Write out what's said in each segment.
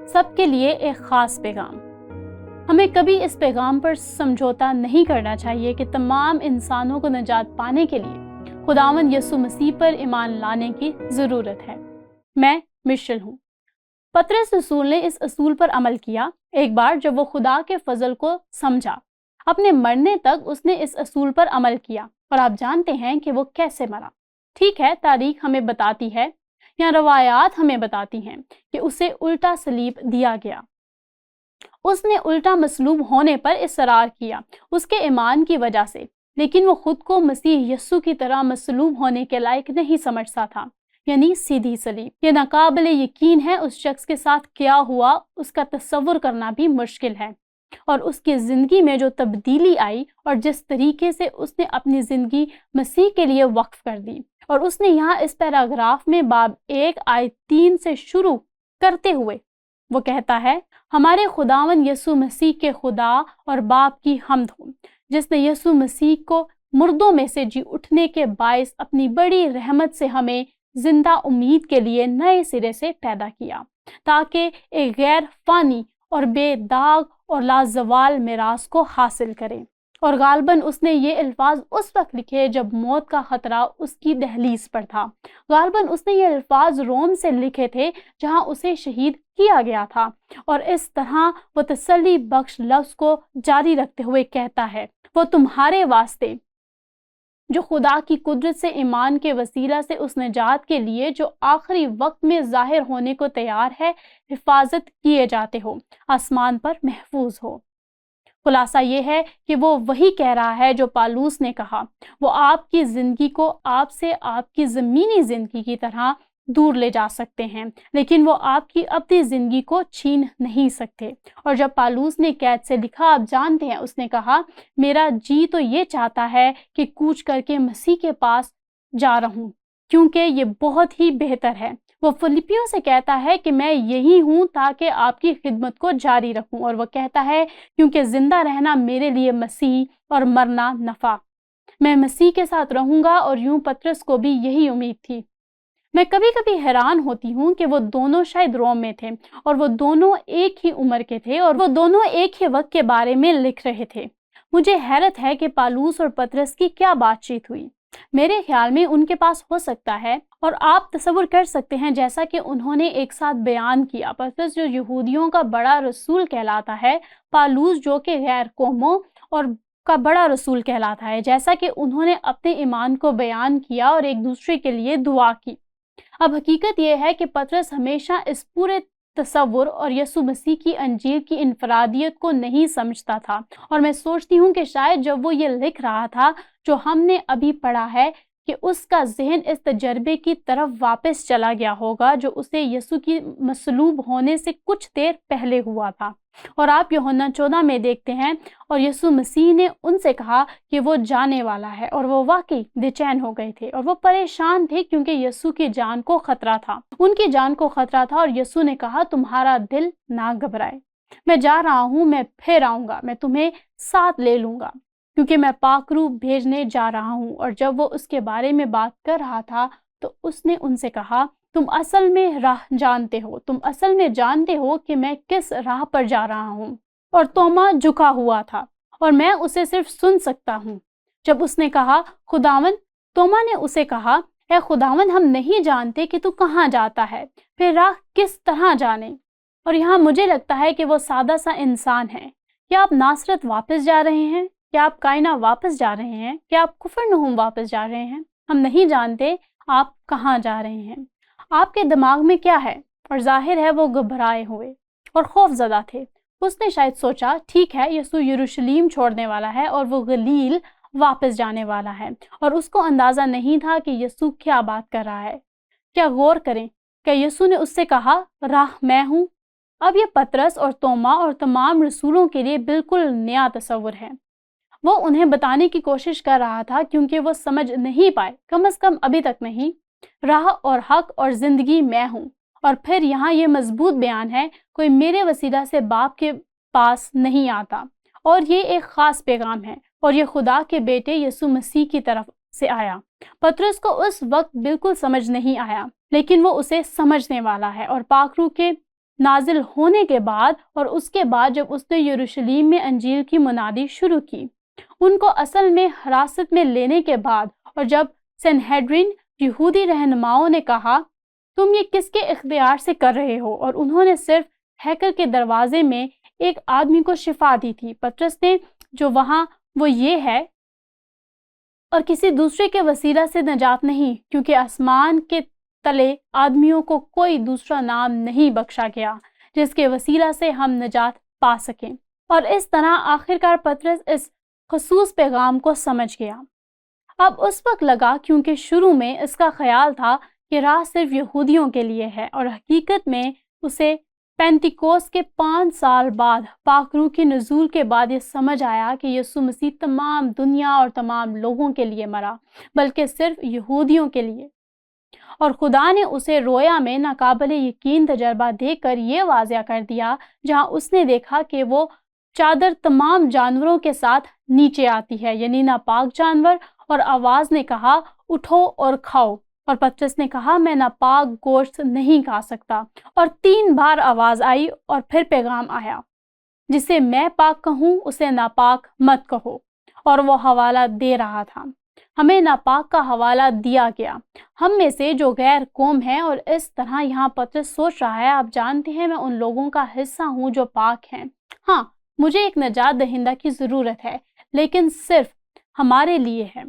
سب کے لیے ایک خاص پیغام۔ ہمیں کبھی اس پیغام پر سمجھوتا نہیں کرنا چاہیے کہ تمام انسانوں کو نجات پانے کے لیے خداوند یسوع مسیح پر ایمان لانے کی ضرورت ہے۔ میں مشل ہوں۔ پطرس رسول نے اس اصول پر عمل کیا۔ ایک بار جب وہ خدا کے فضل کو سمجھا، اپنے مرنے تک اس نے اس اصول پر عمل کیا، اور آپ جانتے ہیں کہ وہ کیسے مرا۔ ٹھیک ہے، تاریخ ہمیں بتاتی ہے یا روایات ہمیں بتاتی ہیں کہ اسے الٹا صلیب دیا گیا۔ اس نے الٹا مصلوب ہونے پر اصرار کیا اس کے ایمان کی وجہ سے، لیکن وہ خود کو مسیح یسوع کی طرح مصلوب ہونے کے لائق نہیں سمجھتا تھا، یعنی سیدھی صلیب۔ یہ ناقابل یقین ہے، اس شخص کے ساتھ کیا ہوا اس کا تصور کرنا بھی مشکل ہے، اور اس کی زندگی میں جو تبدیلی آئی اور جس طریقے سے اس نے اپنی زندگی مسیح کے لیے وقف کر دی۔ اور اس نے یہاں اس پیراگراف میں باب 1 آیت 3 سے شروع کرتے ہوئے وہ کہتا ہے، ہمارے خداوند یسوع مسیح کے خدا اور باپ کی حمد ہو، جس نے یسوع مسیح کو مردوں میں سے جی اٹھنے کے باعث اپنی بڑی رحمت سے ہمیں زندہ امید کے لیے نئے سرے سے پیدا کیا، تاکہ ایک غیر فانی اور بے داغ اور لازوال میراث کو حاصل کریں۔ اور غالباً اس نے یہ الفاظ اس وقت لکھے جب موت کا خطرہ اس کی دہلیز پر تھا۔ غالباً اس نے یہ الفاظ روم سے لکھے تھے جہاں اسے شہید کیا گیا تھا، اور اس طرح وہ تسلی بخش لفظ کو جاری رکھتے ہوئے کہتا ہے، وہ تمہارے واسطے جو خدا کی قدرت سے ایمان کے وسیلہ سے اس نجات کے لیے جو آخری وقت میں ظاہر ہونے کو تیار ہے حفاظت کیے جاتے ہو، آسمان پر محفوظ ہو۔ خلاصہ یہ ہے کہ وہ وہی کہہ رہا ہے جو پالوس نے کہا، وہ آپ کی زندگی کو آپ سے آپ کی زمینی زندگی کی طرح دور لے جا سکتے ہیں، لیکن وہ آپ کی اپنی زندگی کو چھین نہیں سکتے۔ اور جب پالوس نے قید سے لکھا، آپ جانتے ہیں اس نے کہا، میرا جی تو یہ چاہتا ہے کہ کوچ کر کے مسیح کے پاس جا رہوں، کیونکہ یہ بہت ہی بہتر ہے۔ وہ فلپیوں سے کہتا ہے کہ میں یہی ہوں تاکہ آپ کی خدمت کو جاری رکھوں، اور وہ کہتا ہے کیونکہ زندہ رہنا میرے لیے مسیح اور مرنا نفع، میں مسیح کے ساتھ رہوں گا۔ اور یوں پطرس کو بھی یہی امید تھی۔ میں کبھی کبھی حیران ہوتی ہوں کہ وہ دونوں شاید روم میں تھے، اور وہ دونوں ایک ہی عمر کے تھے، اور وہ دونوں ایک ہی وقت کے بارے میں لکھ رہے تھے۔ مجھے حیرت ہے کہ پالوس اور پطرس کی کیا بات چیت ہوئی۔ میرے خیال میں ان کے پاس ہو سکتا ہے، اور آپ تصور کر سکتے ہیں جیسا کہ انہوں نے ایک ساتھ بیان کیا، پطرس جو یہودیوں کا بڑا رسول کہلاتا ہے، پالوس جو کہ غیر قوموں اور کا بڑا رسول کہلاتا ہے، جیسا کہ انہوں نے اپنے ایمان کو بیان کیا اور ایک دوسرے کے لیے دعا کی۔ اب حقیقت یہ ہے کہ پطرس ہمیشہ اس پورے تصور اور یسوع مسیح کی انجیل کی انفرادیت کو نہیں سمجھتا تھا، اور میں سوچتی ہوں کہ شاید جب وہ یہ لکھ رہا تھا جو ہم نے ابھی پڑھا ہے، کہ اس کا ذہن اس تجربے کی طرف واپس چلا گیا ہوگا جو اسے یسوع کی مصلوب ہونے سے کچھ دیر پہلے ہوا تھا۔ اور آپ یوحنا 14 میں دیکھتے ہیں، اور یسوع مسیح نے ان سے کہا کہ وہ جانے والا ہے، اور وہ واقعی بے چین ہو گئے تھے، اور وہ پریشان تھے کیونکہ یسوع کی جان کو خطرہ تھا، ان کی جان کو خطرہ تھا۔ اور یسوع نے کہا، تمہارا دل نہ گھبرائے، میں جا رہا ہوں، میں پھر آؤں گا، میں تمہیں ساتھ لے لوں گا، کیونکہ میں پاک روح بھیجنے جا رہا ہوں۔ اور جب وہ اس کے بارے میں بات کر رہا تھا تو اس نے ان سے کہا، تم اصل میں راہ جانتے ہو، تم اصل میں جانتے ہو کہ میں کس راہ پر جا رہا ہوں۔ اور توما جھکا ہوا تھا، اور میں اسے صرف سن سکتا ہوں۔ جب اس نے کہا، خداوند، توما نے اسے کہا، اے خداوند، ہم نہیں جانتے کہ تو کہاں جاتا ہے، پھر راہ کس طرح جانے؟ اور یہاں مجھے لگتا ہے کہ وہ سادہ سا انسان ہے۔ کیا آپ ناصرت واپس جا رہے ہیں؟ کیا آپ کائنہ واپس جا رہے ہیں؟ کیا آپ کفرنہوم واپس جا رہے ہیں؟ ہم نہیں جانتے آپ کہاں جا رہے ہیں۔ آپ کے دماغ میں کیا ہے؟ اور ظاہر ہے وہ گھبرائے ہوئے اور خوف زدہ تھے۔ اس نے شاید سوچا، ٹھیک ہے، یسوع یروشلیم چھوڑنے والا ہے اور وہ گلیل واپس جانے والا ہے، اور اس کو اندازہ نہیں تھا کہ یسوع کیا بات کر رہا ہے۔ کیا غور کریں کہ یسوع نے اس سے کہا، راہ میں ہوں۔ اب یہ پطرس اور توما اور تمام رسولوں کے لیے بالکل نیا تصور ہے۔ وہ انہیں بتانے کی کوشش کر رہا تھا کیونکہ وہ سمجھ نہیں پائے، کم از کم ابھی تک نہیں، راہ اور حق اور زندگی میں ہوں۔ اور پھر یہاں یہ مضبوط بیان ہے، کوئی میرے وسیلہ سے باپ کے پاس نہیں آتا، اور یہ ایک خاص پیغام ہے، اور یہ خدا کے بیٹے یسوع مسیح کی طرف سے آیا۔ پطرس کو اس وقت بالکل سمجھ نہیں آیا، لیکن وہ اسے سمجھنے والا ہے، اور پاک روح کے نازل ہونے کے بعد اور اس کے بعد جب اس نے یروشلم میں انجیل کی منادی شروع کی، ان کو اصل میں حراست میں لینے کے بعد، اور جب سنہیڈرین یہودی رہنماؤں نے کہا تم یہ کس کے اختیار سے کر رہے ہو، اور انہوں نے صرف ہیکل کے دروازے میں ایک آدمی کو شفا دی تھی، پطرس نے جو وہاں وہ یہ ہے اور کسی دوسرے کے وسیلہ سے نجات نہیں، کیونکہ آسمان کے تلے آدمیوں کو کوئی دوسرا نام نہیں بخشا گیا جس کے وسیلہ سے ہم نجات پا سکیں۔ اور اس طرح آخرکار پطرس اس خصوص پیغام کو سمجھ گیا۔ اب اس وقت لگا، کیونکہ شروع میں اس کا خیال تھا کہ راہ صرف یہودیوں کے لیے ہے، اور حقیقت میں اسے پینتیکوس کے 5 سال بعد پاک روح کے نزول کے بعد یہ سمجھ آیا کہ یسوع مسیح تمام دنیا اور تمام لوگوں کے لیے مرا، بلکہ صرف یہودیوں کے لیے۔ اور خدا نے اسے رویا میں ناقابل یقین تجربہ دے کر یہ واضح کر دیا، جہاں اس نے دیکھا کہ وہ چادر تمام جانوروں کے ساتھ نیچے آتی ہے، یعنی ناپاک جانور، اور آواز نے کہا اٹھو اور کھاؤ، اور پطرس نے کہا میں ناپاک گوشت نہیں کھا سکتا، اور 3 بار آواز آئی، اور پھر پیغام آیا جسے میں پاک کہوں اسے ناپاک مت کہو، اور وہ حوالہ دے رہا تھا۔ ہمیں ناپاک کا حوالہ دیا گیا، ہم میں سے جو غیر قوم ہیں، اور اس طرح یہاں پطرس سوچ رہا ہے آپ جانتے ہیں میں ان لوگوں کا حصہ ہوں جو پاک ہیں۔ ہاں، مجھے ایک نجات دہندہ کی ضرورت ہے، لیکن صرف ہمارے لیے ہے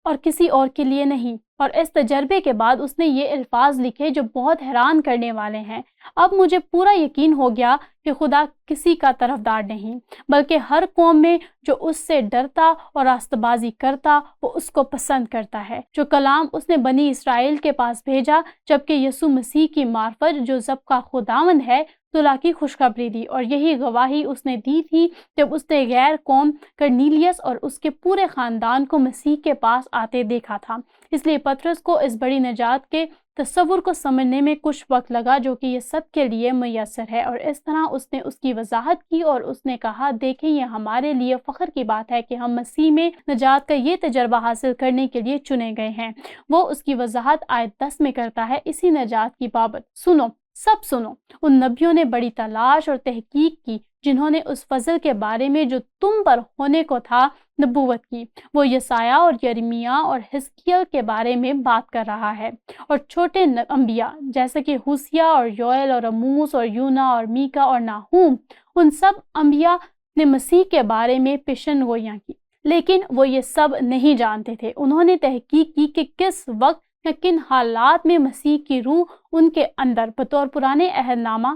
اور کسی اور کے لیے نہیں۔ اور اس تجربے کے بعد اس نے یہ الفاظ لکھے جو بہت حیران کرنے والے ہیں۔ اب مجھے پورا یقین ہو گیا کہ خدا کسی کا طرفدار نہیں، بلکہ ہر قوم میں جو اس سے ڈرتا اور راست بازی کرتا وہ اس کو پسند کرتا ہے، جو کلام اس نے بنی اسرائیل کے پاس بھیجا، جبکہ یسوع مسیح کی معرفت جو ضبط کا خداوند ہے صلح کی خوشخبری دی، اور یہی گواہی اس نے دی تھی جب اس نے غیر قوم کرنیلیس اور اس کے پورے خاندان کو مسیح کے پاس آتے دیکھا تھا۔ اس لیے پطرس کو اس بڑی نجات کے تصور کو سمجھنے میں کچھ وقت لگا جو کہ یہ سب کے لیے میسر ہے، اور اس طرح اس نے اس کی وضاحت کی اور اس نے کہا دیکھیں یہ ہمارے لیے فخر کی بات ہے کہ ہم مسیح میں نجات کا یہ تجربہ حاصل کرنے کے لیے چنے گئے ہیں۔ وہ اس کی وضاحت آیت 10 میں کرتا ہے اسی نجات کی بابت، سنو سب سنو، ان نبیوں نے بڑی تلاش اور تحقیق کی جنہوں نے اس فضل کے بارے میں جو تم پر ہونے کو تھا نبوت کی۔ وہ یسایہ اور یرمیہ اور حزقیل کے بارے میں بات کر رہا ہے، اور چھوٹے انبیاء جیسے کہ ہوسیہ اور یوئیل اور اموس اور یونا اور میکا اور ناہوم، ان سب انبیاء نے مسیح کے بارے میں پیشن گوئیاں کی، لیکن وہ یہ سب نہیں جانتے تھے۔ انہوں نے تحقیق کی کہ کس وقت یا کن حالات میں مسیح کی روح ان کے اندر بطور پرانے عہد نامہ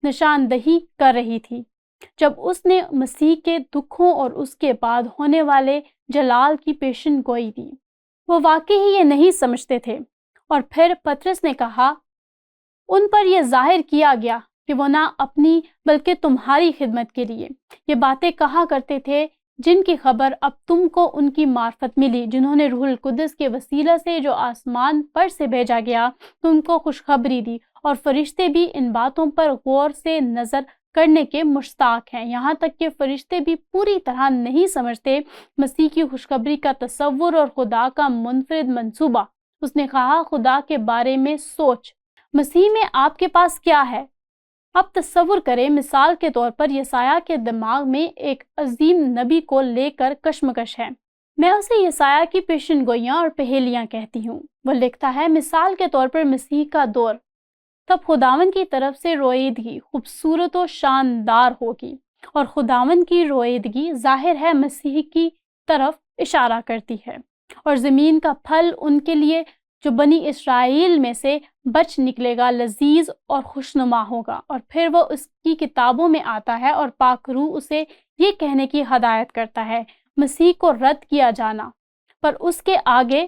نشاندہی کر رہی تھی، جب اس نے مسیح کے دکھوں اور اس کے بعد ہونے والے جلال کی پیشن گوئی دی۔ وہ واقعی ہی یہ نہیں سمجھتے تھے، اور پھر پطرس نے کہا ان پر یہ ظاہر کیا گیا کہ وہ نہ اپنی بلکہ تمہاری خدمت کے لیے یہ باتیں کہا کرتے تھے جن کی خبر اب تم کو ان کی معرفت ملی، جنہوں نے روح القدس کے وسیلہ سے جو آسمان پر سے بھیجا گیا تم کو خوشخبری دی، اور فرشتے بھی ان باتوں پر غور سے نظر کرنے کے مشتاق ہیں، یہاں تک کہ فرشتے بھی پوری طرح نہیں سمجھتے مسیح کی خوشخبری کا تصور اور خدا کا منفرد منصوبہ۔ اس نے کہا خدا کے بارے میں سوچ، مسیح میں آپ کے پاس کیا ہے؟ اب تصور کریں مثال کے طور پر یسایہ کے دماغ میں ایک عظیم نبی کو لے کر کشمکش ہے۔ میں اسے یسایہ کی پیشن گوئیاں اور پہیلیاں کہتی ہوں۔ وہ لکھتا ہے مثال کے طور پر مسیح کا دور، تب خداوند کی طرف سے رویدگی خوبصورت و شاندار ہوگی، اور خداوند کی رویدگی ظاہر ہے مسیح کی طرف اشارہ کرتی ہے، اور زمین کا پھل ان کے لیے جو بنی اسرائیل میں سے بچ نکلے گا لذیذ اور خوشنما ہوگا۔ اور پھر وہ اس کی کتابوں میں آتا ہے اور پاک روح اسے یہ کہنے کی ہدایت کرتا ہے مسیح کو رد کیا جانا، پر اس کے آگے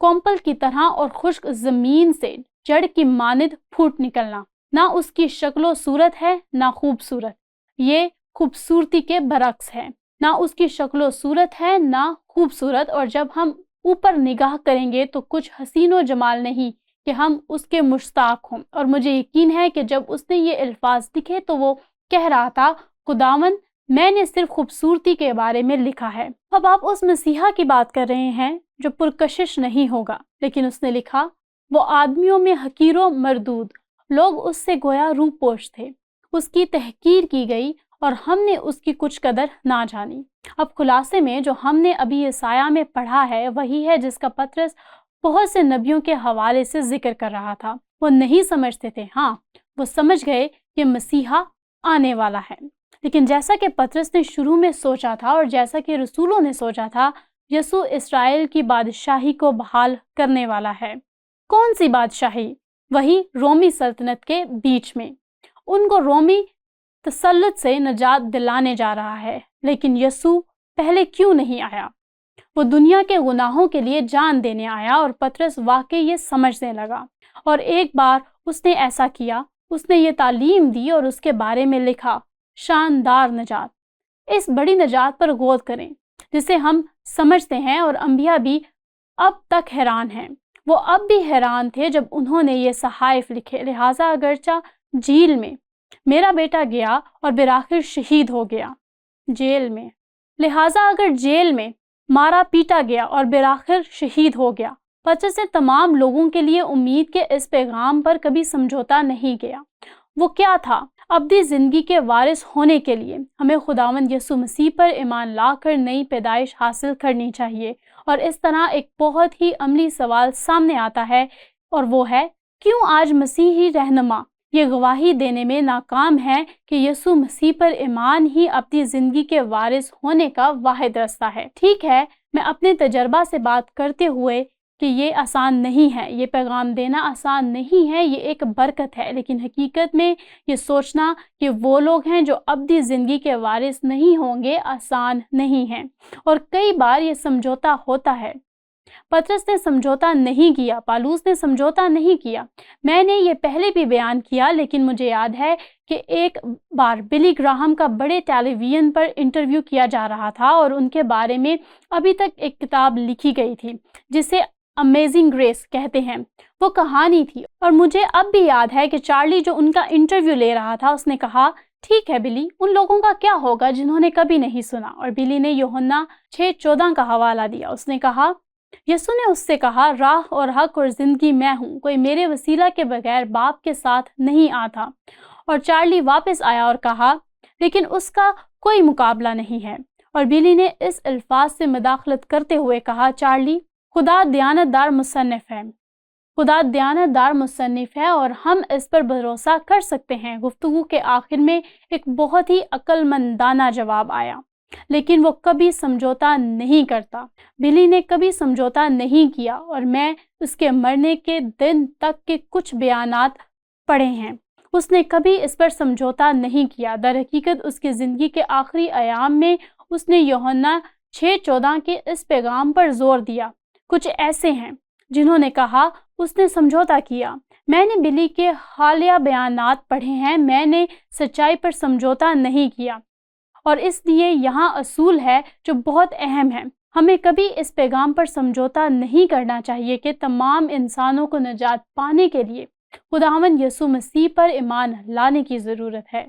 کومپل کی طرح اور خشک زمین سے جڑ کی مانند پھوٹ نکلنا، نہ اس کی شکل و صورت ہے نہ خوبصورت، یہ خوبصورتی کے برعکس ہے، نہ اس کی شکل و صورت ہے نہ خوبصورت، اور جب ہم اوپر نگاہ کریں گے تو کچھ حسین و جمال نہیں کہ ہم اس کے مشتاق ہوں۔ اور مجھے یقین ہے کہ جب اس نے یہ الفاظ لکھے تو وہ کہہ رہا تھا خداوند میں نے صرف خوبصورتی کے بارے میں لکھا ہے۔ اب آپ اس مسیحا کی بات کر رہے ہیں جو پرکشش نہیں ہوگا، لیکن اس نے لکھا وہ آدمیوں میں حقیر و مردود لوگ اس سے گویا روح پوش تھے، اس کی تحقیر کی گئی اور ہم نے اس کی کچھ قدر نہ جانی۔ اب خلاصے میں جو ہم نے ابھی یسایہ میں پڑھا ہے وہی ہے جس کا پطرس بہت سے نبیوں کے حوالے سے ذکر کر رہا تھا۔ وہ نہیں سمجھتے تھے، ہاں وہ سمجھ گئے کہ مسیحا آنے والا ہے، لیکن جیسا کہ پطرس نے شروع میں سوچا تھا اور جیسا کہ رسولوں نے سوچا تھا، یسوع اسرائیل کی بادشاہی کو بحال کرنے والا ہے۔ کون سی بادشاہی؟ وہی رومی سلطنت کے بیچ میں۔ ان کو رومی تسلط سے نجات دلانے جا رہا ہے، لیکن یسوع پہلے کیوں نہیں آیا؟ وہ دنیا کے گناہوں کے لیے جان دینے آیا، اور پطرس واقعی یہ سمجھنے لگا، اور ایک بار اس نے ایسا کیا، اس نے یہ تعلیم دی اور اس کے بارے میں لکھا، شاندار نجات۔ اس بڑی نجات پر غور کریں جسے ہم سمجھتے ہیں، اور انبیاء بھی اب تک حیران ہیں۔ وہ اب بھی حیران تھے جب انہوں نے یہ صحائف لکھے، لہٰذا اگرچہ جیل میں میرا بیٹا گیا اور بالآخر شہید ہو گیا، جیل میں، لہٰذا اگر جیل میں مارا پیٹا گیا اور بالآخر شہید ہو گیا، پطرس نے تمام لوگوں کے لیے امید کے اس پیغام پر کبھی سمجھوتا نہیں کیا۔ وہ کیا تھا؟ ابدی زندگی کے وارث ہونے کے لیے ہمیں خداوند یسوع مسیح پر ایمان لا کر نئی پیدائش حاصل کرنی چاہیے، اور اس طرح ایک بہت ہی عملی سوال سامنے آتا ہے، اور وہ ہے کیوں آج مسیحی رہنما یہ گواہی دینے میں ناکام ہیں کہ یسوع مسیح پر ایمان ہی اپنی زندگی کے وارث ہونے کا واحد راستہ ہے۔ ٹھیک ہے، میں اپنے تجربہ سے بات کرتے ہوئے کہ یہ آسان نہیں ہے، یہ پیغام دینا آسان نہیں ہے، یہ ایک برکت ہے، لیکن حقیقت میں یہ سوچنا کہ وہ لوگ ہیں جو ابدی زندگی کے وارث نہیں ہوں گے آسان نہیں ہے، اور کئی بار یہ سمجھوتا ہوتا ہے۔ پطرس نے سمجھوتا نہیں کیا، پالوس نے سمجھوتا نہیں کیا۔ میں نے یہ پہلے بھی بیان کیا، لیکن مجھے یاد ہے کہ ایک بار بلی گراہم کا بڑے ٹیلی ویژن پر انٹرویو کیا جا رہا تھا، اور ان کے بارے میں ابھی تک ایک کتاب لکھی گئی تھی جسے امیزنگ گریس کہتے ہیں۔ وہ کہانی تھی، اور مجھے اب بھی یاد ہے کہ چارلی جو ان کا انٹرویو لے رہا تھا، اس نے کہا، ٹھیک ہے بلی، ان لوگوں کا کیا ہوگا جنہوں نے کبھی نہیں سنا؟ اور بلی نے یوحنا 6:14 کا حوالہ دیا۔ اس نے کہا، یسوع نے اس سے کہا، راہ اور حق اور زندگی میں ہوں، کوئی میرے وسیلہ کے بغیر باپ کے ساتھ نہیں آتا۔ اور چارلی واپس آیا اور کہا، لیکن اس کا کوئی مقابلہ نہیں ہے۔ اور بلی نے اس الفاظ سے مداخلت کرتے ہوئے کہا، چارلی، خدا دیانت دار مصنف ہے، خدا دیانت دار مصنف ہے، اور ہم اس پر بھروسہ کر سکتے ہیں۔ گفتگو کے آخر میں ایک بہت ہی عقل مندانہ جواب آیا، لیکن وہ کبھی سمجھوتا نہیں کرتا۔ بلی نے کبھی سمجھوتا نہیں کیا، اور میں اس کے مرنے کے دن تک کے کچھ بیانات پڑھے ہیں۔ اس نے کبھی اس پر سمجھوتا نہیں کیا۔ در حقیقت اس کی زندگی کے آخری ایام میں اس نے یوحنا 6:14 کے اس پیغام پر زور دیا۔ کچھ ایسے ہیں جنہوں نے کہا اس نے سمجھوتا کیا۔ میں نے بلی کے حالیہ بیانات پڑھے ہیں، میں نے سچائی پر سمجھوتا نہیں کیا، اور اس لیے یہاں اصول ہے جو بہت اہم ہے۔ ہمیں کبھی اس پیغام پر سمجھوتا نہیں کرنا چاہیے کہ تمام انسانوں کو نجات پانے کے لیے خداوند یسوع مسیح پر ایمان لانے کی ضرورت ہے۔